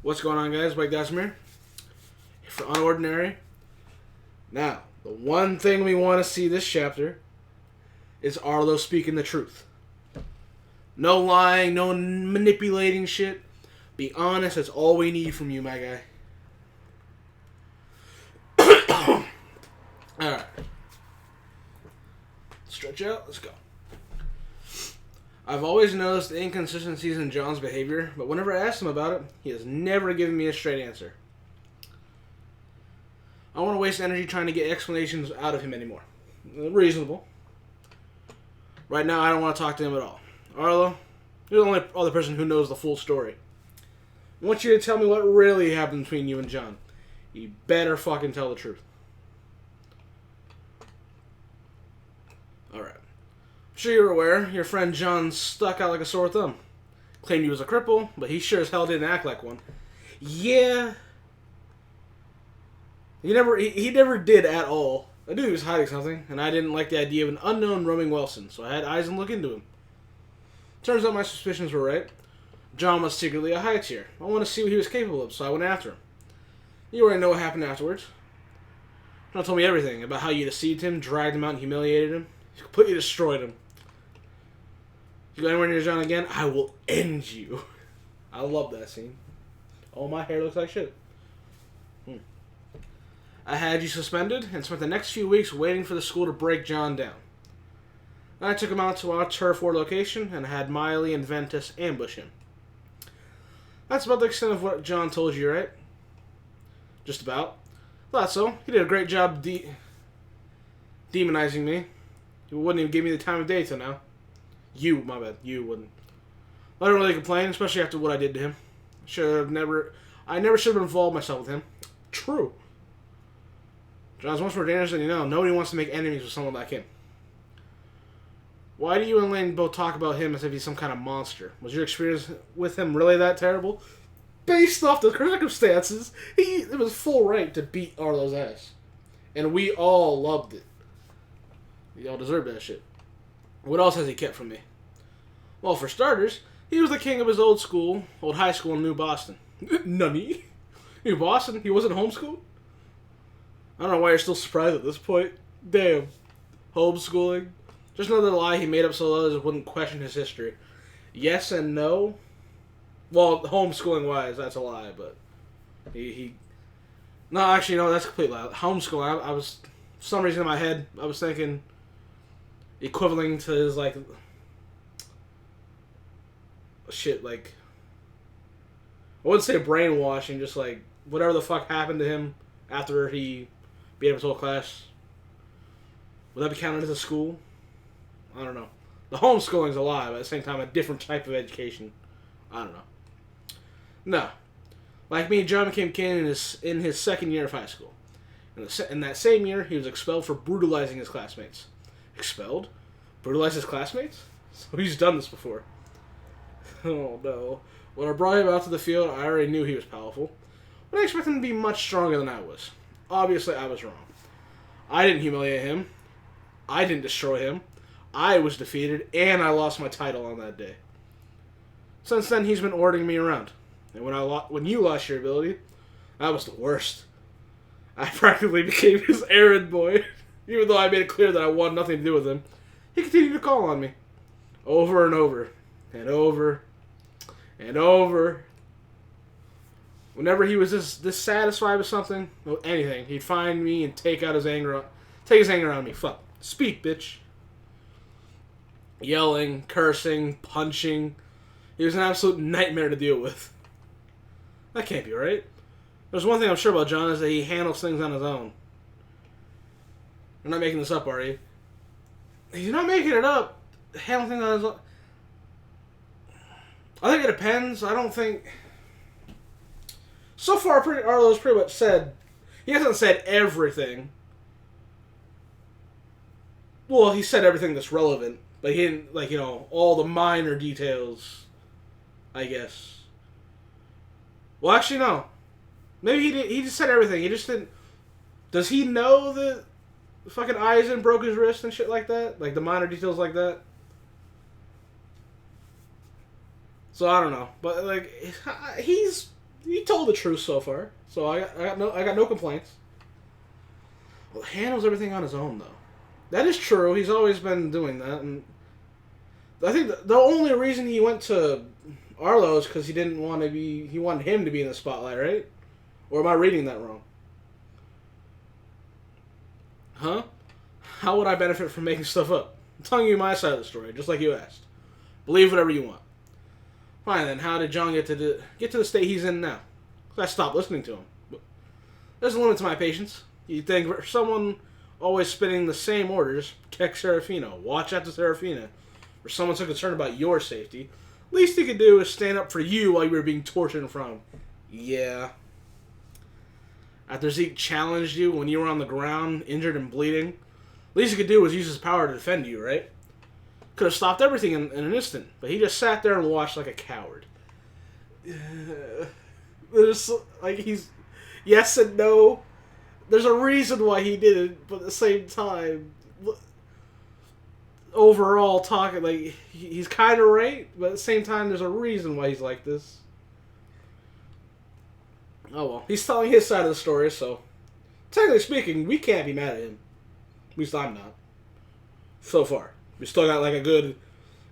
What's going on, guys? Mike Dasmir for unOrdinary. Now, the one thing we want to see this chapter is Arlo speaking the truth. No lying, no manipulating shit. Be honest, that's all we need from you, my guy. Alright. Stretch out, let's go. I've always noticed the inconsistencies in John's behavior, but whenever I asked him about it, he has never given me a straight answer. I don't want to waste energy trying to get explanations out of him anymore. Reasonable. Right now, I don't want to talk to him at all. Arlo, you're the only other person who knows the full story. I want you to tell me what really happened between you and John. You better fucking tell the truth. Alright. I'm sure you're aware, your friend John stuck out like a sore thumb. Claimed he was a cripple, but he sure as hell didn't act like one. Yeah. He never did at all. I knew he was hiding something, and I didn't like the idea of an unknown roaming Wilson, so I had eyes and look into him. Turns out my suspicions were right. John was secretly a high tier. I wanted to see what he was capable of, so I went after him. You already know what happened afterwards. John told me everything about how you deceived him, dragged him out, and humiliated him. You completely destroyed him. If you go anywhere near John again, I will end you. I love that scene. Oh, my hair looks like shit. I had you suspended and spent the next few weeks waiting for the school to break John down. Then I took him out to our turf war location and had Miley and Ventus ambush him. That's about the extent of what John told you, right? Just about. Thought so. He did a great job demonizing me. He wouldn't even give me the time of day till now. My bad. You wouldn't. I don't really complain, especially after what I did to him. I never should have involved myself with him. True. John's much more dangerous than you know. Nobody wants to make enemies with someone like him. Why do you and Lane both talk about him as if he's some kind of monster? Was your experience with him really that terrible? Based off the circumstances, it was full right to beat Arlo's ass. And we all loved it. We all deserved that shit. What else has he kept from me? Well, for starters, he was the king of his old high school in New Boston. Nunny? New Boston? He wasn't homeschooled? I don't know why you're still surprised at this point. Damn. Homeschooling? Just another lie he made up so others wouldn't question his history. Yes and no. Well, homeschooling-wise, that's a lie, but he... No, actually, no, that's a complete lie. Homeschooling, I was... For some reason in my head, I was thinking equivalent to his, like... Shit, like... I wouldn't say brainwashing, just like... Whatever the fuck happened to him after he beat up his whole class. Would that be counted as a school? I don't know. The homeschooling's a lie, but at the same time, a different type of education. I don't know. No. Like me, John became king in his second year of high school. In that same year, he was expelled for brutalizing his classmates. Expelled? Brutalize his classmates? So he's done this before. Oh, no. When I brought him out to the field, I already knew he was powerful. But I expected him to be much stronger than I was. Obviously, I was wrong. I didn't humiliate him. I didn't destroy him. I was defeated, and I lost my title on that day. Since then, he's been ordering me around. And when you lost your ability, that was the worst. I practically became his errand boy. Even though I made it clear that I wanted nothing to do with him, he continued to call on me. Over and over. And over. And over. Whenever he was dissatisfied with something, or anything, he'd find me and take his anger on me. Fuck. Speak, bitch. Yelling, cursing, punching. He was an absolute nightmare to deal with. That can't be right. There's one thing I'm sure about John is that he handles things on his own. You're not making this up, are you? He's not making it up. Handle things on his own. I think it depends. I don't think... So far, Arlo's pretty much said... He hasn't said everything. Well, he said everything that's relevant. But he didn't, all the minor details, I guess. Well, actually, no. Maybe he did. He just said everything. He just didn't... Does he know that fucking Eisen broke his wrist and shit like that? Like, the minor details like that? So I don't know, but like he told told the truth so far, so I got no complaints. Well, handles everything on his own though. That is true. He's always been doing that, and I think the only reason he went to Arlo is because he didn't want to be. He wanted him to be in the spotlight, right? Or am I reading that wrong? Huh? How would I benefit from making stuff up? I'm telling you my side of the story, just like you asked. Believe whatever you want. Fine then. How did John get to the state he's in now? I stopped listening to him. There's a limit to my patience. You'd think for someone always spinning the same orders, protect Serafino, watch after Serafina, or someone so concerned about your safety, least he could do is stand up for you while you were being tortured in front of him. Yeah. After Zeke challenged you when you were on the ground, injured and bleeding, least he could do was use his power to defend you, right? Could have stopped everything in an instant, but he just sat there and watched like a coward. There's, like, he's yes and no. There's a reason why he did it, but at the same time, overall talking, like, he's kind of right, but at the same time, there's a reason why he's like this. Oh well, he's telling his side of the story, so technically speaking, we can't be mad at him. At least I'm not. So far. We still got like a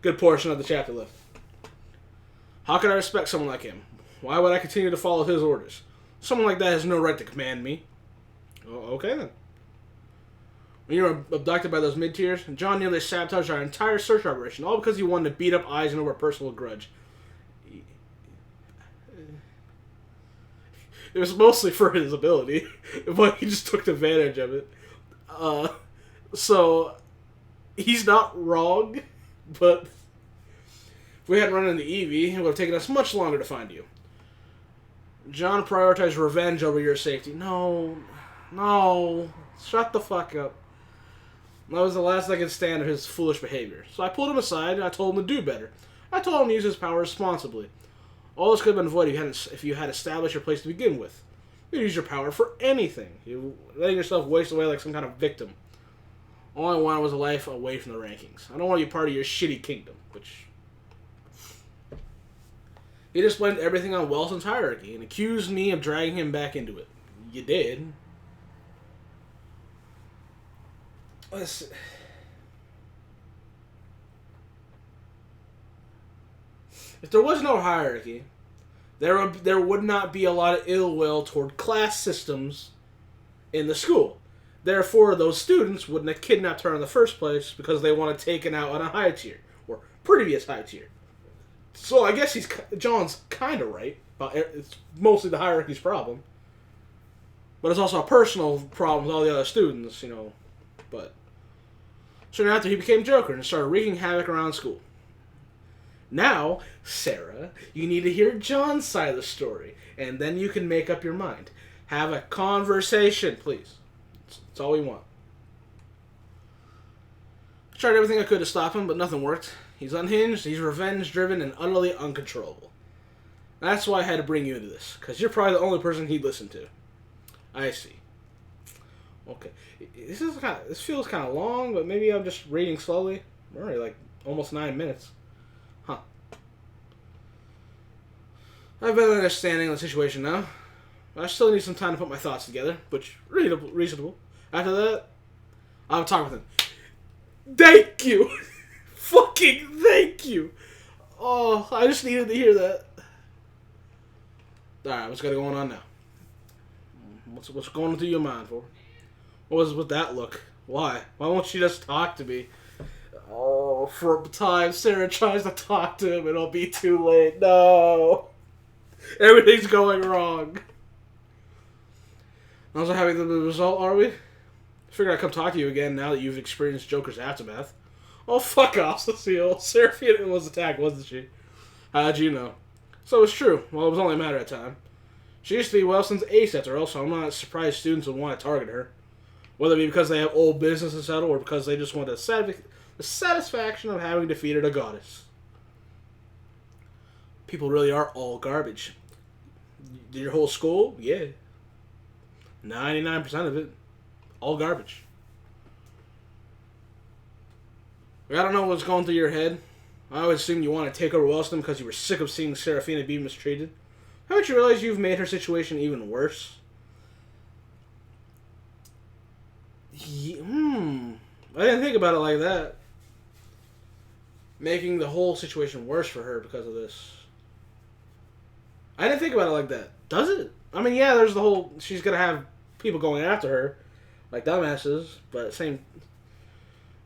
good portion of the chapter left. How could I respect someone like him? Why would I continue to follow his orders? Someone like that has no right to command me. Oh, okay then. When you were abducted by those mid-tiers, John nearly sabotaged our entire search operation, all because he wanted to beat up Eisen over a personal grudge. It was mostly for his ability, but he just took advantage of it. So, he's not wrong, but if we hadn't run into Evie, it would have taken us much longer to find you. John prioritized revenge over your safety. No, shut the fuck up. That was the last I could stand of his foolish behavior. So I pulled him aside and I told him to do better. I told him to use his power responsibly. All this could have been avoided if you had established your place to begin with. You could use your power for anything. You letting yourself waste away like some kind of victim. All I wanted was a life away from the rankings. I don't want to be part of your shitty kingdom, which... He just blamed everything on Welson's hierarchy and accused me of dragging him back into it. You did. Let's... If there was no hierarchy, there would not be a lot of ill will toward class systems in the school. Therefore, those students wouldn't have kidnapped her in the first place because they want to take it out on a high tier, or previous high tier. So I guess John's kind of right, but it's mostly the hierarchy's problem. But it's also a personal problem with all the other students, But soon after, he became Joker and started wreaking havoc around school. Now, Sarah, you need to hear John's side of the story, and then you can make up your mind. Have a conversation, please. That's all we want. I tried everything I could to stop him, but nothing worked. He's unhinged, he's revenge-driven, and utterly uncontrollable. That's why I had to bring you into this, because you're probably the only person he'd listen to. I see. Okay. This feels kind of long, but maybe I'm just reading slowly. We're already like almost 9 minutes. Huh. I have better understanding of the situation now. I still need some time to put my thoughts together, which reasonable. After that, I'll talk with him. Thank you! Fucking thank you! Oh, I just needed to hear that. Alright, what's got going on now? What's going through your mind for? What was with that look? Why? Why won't she just talk to me? Oh, for a time Sarah tries to talk to him, it'll be too late. No! Everything's going wrong. Not so happy with the result, are we? Figured I'd come talk to you again now that you've experienced Joker's aftermath. Oh, fuck off, Cecile. Seraphina was attacked, wasn't she? How'd you know? So it's true. Well, it was only a matter of time. She used to be Welson's ace after all, so I'm not surprised students would want to target her. Whether it be because they have old business to settle or because they just want the satisfaction of having defeated a goddess. People really are all garbage. Your whole school? Yeah. 99% of it. All garbage. I don't know what's going through your head. I always assumed you wanted to take over Wellston because you were sick of seeing Seraphina be mistreated. Haven't you realized you've made her situation even worse? I didn't think about it like that. Making the whole situation worse for her because of this. I didn't think about it like that. Does it? I mean, yeah, there's the whole... She's going to have people going after her, like dumbasses, but at the same...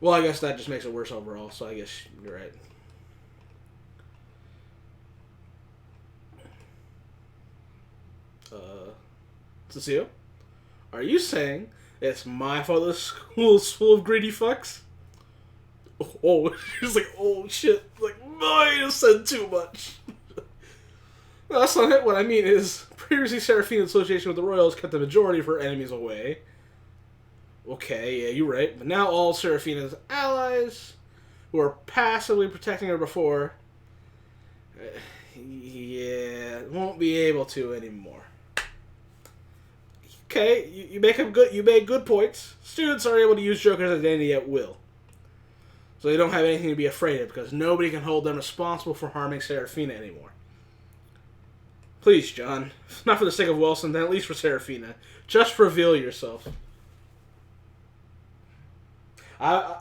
Well, I guess that just makes it worse overall, so I guess you're right. Cecile? Are you saying it's my fault this school's full of greedy fucks? Oh, she's like, oh shit. Like, I just said too much. No, that's not it. What I mean is, previously Seraphina's association with the Royals kept the majority of her enemies away. Okay, yeah, you're right. But now all Seraphina's allies, who were passively protecting her before, won't be able to anymore. Okay, you made good points. Students are able to use Joker's identity at will. So they don't have anything to be afraid of, because nobody can hold them responsible for harming Seraphina anymore. Please, John, not for the sake of Wilson, then at least for Seraphina. Just reveal yourself. I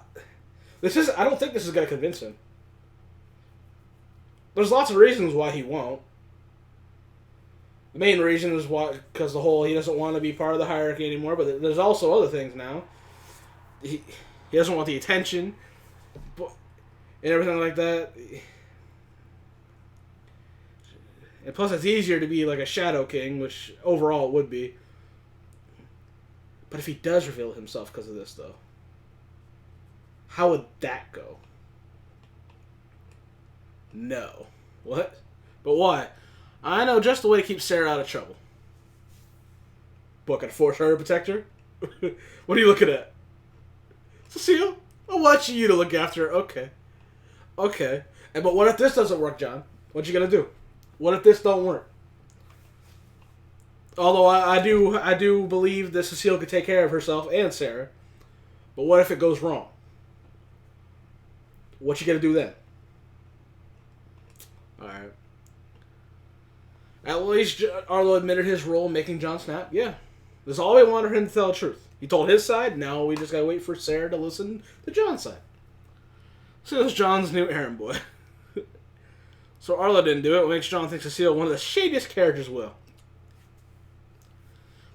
don't think this is going to convince him. There's lots of reasons why he won't. The main reason is because he doesn't want to be part of the hierarchy anymore, but there's also other things now. He doesn't want the attention, and everything like that. And plus it's easier to be like a Shadow King, which overall it would be. But if he does reveal himself because of this, though, how would that go? No. What? But why? I know just the way to keep Sarah out of trouble. What, gonna force her to protect her? What are you looking at? Cecile? I'm watching you to look after her. Okay. Okay. But what if this doesn't work, John? What you gonna do? What if this don't work? Although I do believe that Cecile could take care of herself and Sarah. But what if it goes wrong? What you gonna do then? Alright. At least Arlo admitted his role in making John snap. Yeah. That's all we wanted him to tell the truth. He told his side, now we just gotta wait for Sarah to listen to John's side. So it's John's new errand boy. So Arlo didn't do it, what makes John think Cecile one of the shadiest characters will.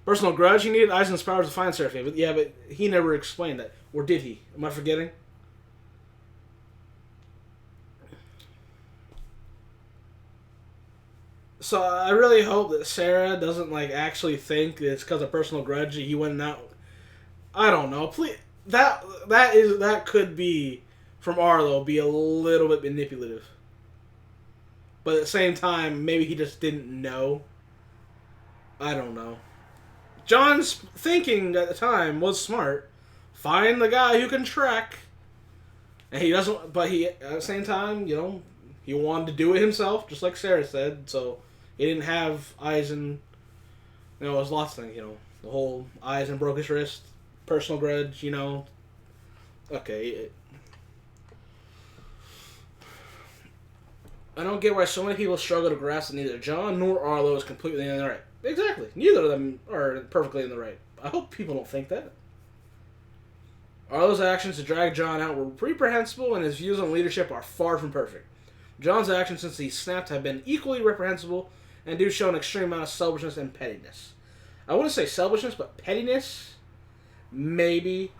Personal grudge, he needed Eisen's powers to find Seraphine, but he never explained that. Or did he? Am I forgetting? So I really hope that Sarah doesn't actually think it's because of personal grudge he went out. I don't know. Please, that could be from Arlo be a little bit manipulative. But at the same time, maybe he just didn't know. I don't know. John's thinking at the time was smart. Find the guy who can track. And he doesn't. But he at the same time, he wanted to do it himself, just like Sarah said. So he didn't have Eisen. It was lots of things. The whole Eisen broke his wrist, personal grudge. Okay. I don't get why so many people struggle to grasp that neither John nor Arlo is completely in the right. Exactly. Neither of them are perfectly in the right. I hope people don't think that. Arlo's actions to drag John out were reprehensible, and his views on leadership are far from perfect. John's actions since he snapped have been equally reprehensible, and do show an extreme amount of selfishness and pettiness. I wouldn't say selfishness, but pettiness? Maybe.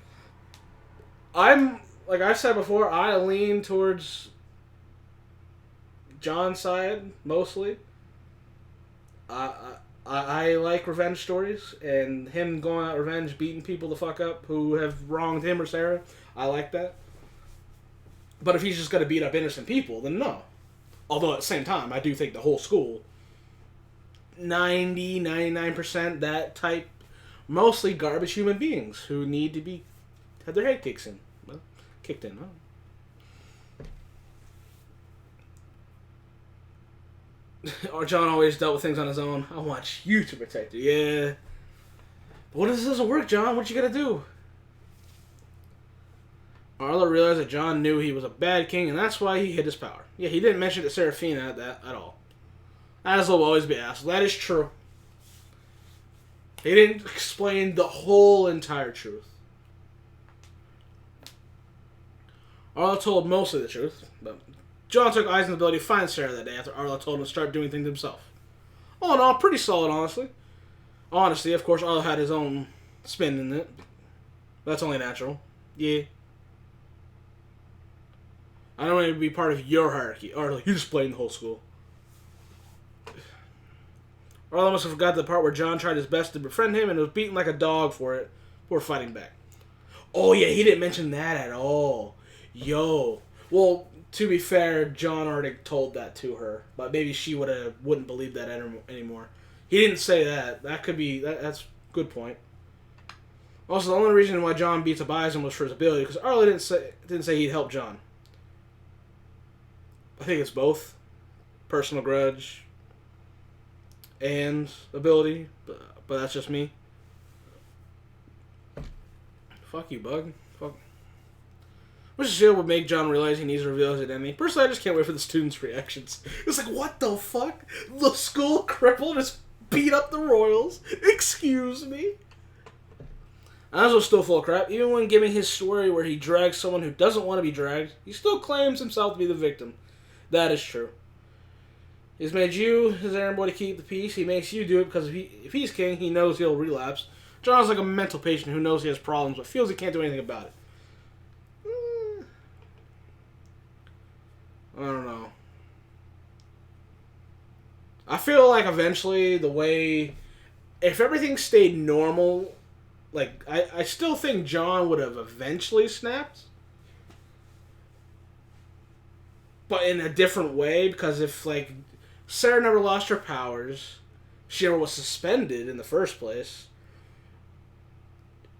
Like I've said before, I lean towards John's side, mostly. I like revenge stories, and him going out revenge, beating people the fuck up who have wronged him or Sarah. I like that. But if he's just going to beat up innocent people, then no. Although at the same time, I do think the whole school, 99% that type, mostly garbage human beings who need to be, have their head kicked in. Huh? Or John always dealt with things on his own. I want you to protect her. Yeah. But what if this doesn't work, John? What you gonna do? Arlo realized that John knew he was a bad king, and that's why he hid his power. Yeah, he didn't mention to Seraphina at all. As will always be asked. That is true. He didn't explain the whole entire truth. Arlo told mostly the truth, but John took Eisen's ability to find Sarah that day after Arlo told him to start doing things himself. All in all, pretty solid, honestly. Honestly, of course, Arlo had his own spin in it. That's only natural. Yeah. I don't want to be part of your hierarchy. Arlo, you just played in the whole school. Arlo must have forgot the part where John tried his best to befriend him and was beaten like a dog for it before fighting back. Oh, yeah, he didn't mention that at all. Yo. Well, to be fair, John already told that to her, but maybe she wouldn't believe that anymore. He didn't say that. That could be... That's a good point. Also, the only reason why John beats up Eisen was for his ability, because Arlo didn't say he'd help John. I think it's both. Personal grudge and ability, but that's just me. Fuck you, Bug. Fuck. Which shield would make John realize he needs to reveal his identity. Personally, I just can't wait for the students' reactions. It's like, what the fuck? The school crippled just beat up the Royals? Excuse me? Anzo's still full of crap. Even when giving his story where he drags someone who doesn't want to be dragged, he still claims himself to be the victim. That is true. He's made you his errand boy to keep the peace. He makes you do it because if he's king, he knows he'll relapse. John's like a mental patient who knows he has problems but feels he can't do anything about it. I don't know. I feel like eventually the way... If everything stayed normal, like, I still think John would have eventually snapped. But in a different way, because if, like, Sarah never lost her powers, she never was suspended in the first place,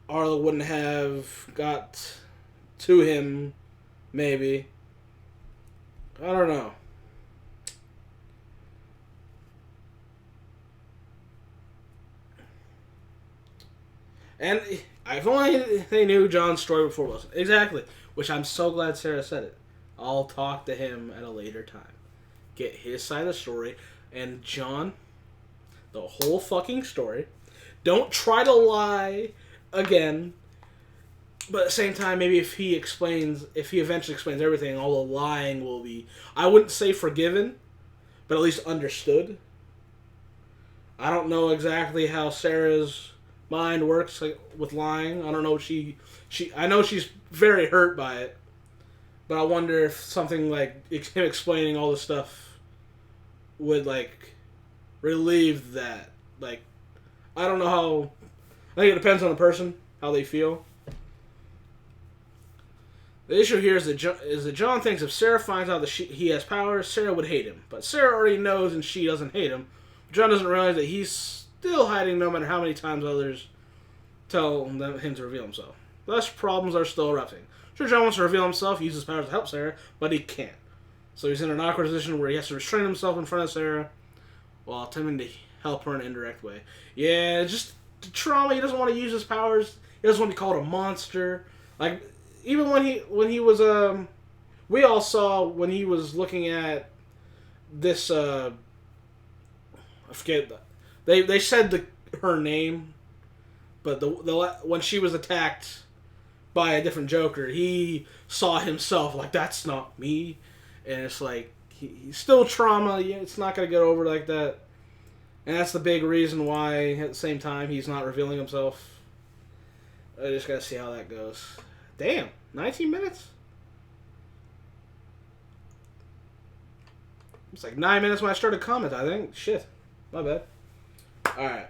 Arlo wouldn't have got to him, maybe. I don't know. And if only they knew John's story before Wilson. Exactly. Which I'm so glad Sarah said it. I'll talk to him at a later time. Get his side of the story. And John, the whole fucking story. Don't try to lie again. But at the same time, maybe if he eventually explains everything, all the lying will be, I wouldn't say forgiven, but at least understood. I don't know exactly how Sarah's mind works with lying. I don't know I know she's very hurt by it. But I wonder if something like him explaining all this stuff would, like, relieve that. Like, I don't know how... I think it depends on the person, how they feel. The issue here is that John thinks if Sarah finds out that he has powers, Sarah would hate him. But Sarah already knows and she doesn't hate him. John doesn't realize that he's still hiding no matter how many times others tell him to reveal himself. Thus, problems are still erupting. Sure, John wants to reveal himself, use his powers to help Sarah, but he can't. So he's in an awkward position where he has to restrain himself in front of Sarah while attempting to help her in an indirect way. Yeah, just the trauma. He doesn't want to use his powers. He doesn't want to be called a monster. Like, even when he was we all saw when he was looking at this I forget, they said her name, but the when she was attacked by a different Joker, he saw himself like, that's not me. And it's like, he's still trauma. It's not going to get over like that. And that's the big reason why, at the same time, he's not revealing himself. I just got to see how that goes. Damn, 19 minutes? It's like 9 minutes when I started comment, I think. Shit, my bad. Alright.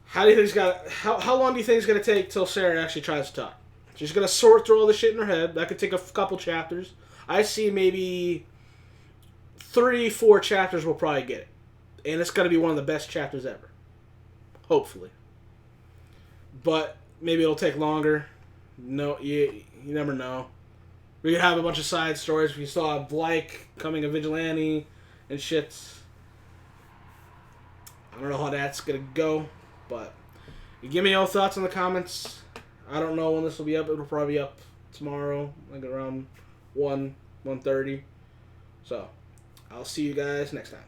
How long do you think it's going to take till Sarah actually tries to talk? She's going to sort through all the shit in her head. That could take a couple chapters. I see maybe 3-4 chapters will probably get it. And it's going to be one of the best chapters ever. Hopefully. But maybe it'll take longer. No, you never know. We could have a bunch of side stories. We saw Blake becoming a vigilante and shit. I don't know how that's going to go. But give me your thoughts in the comments. I don't know when this will be up. It'll probably be up tomorrow, like around 1:30. So, I'll see you guys next time.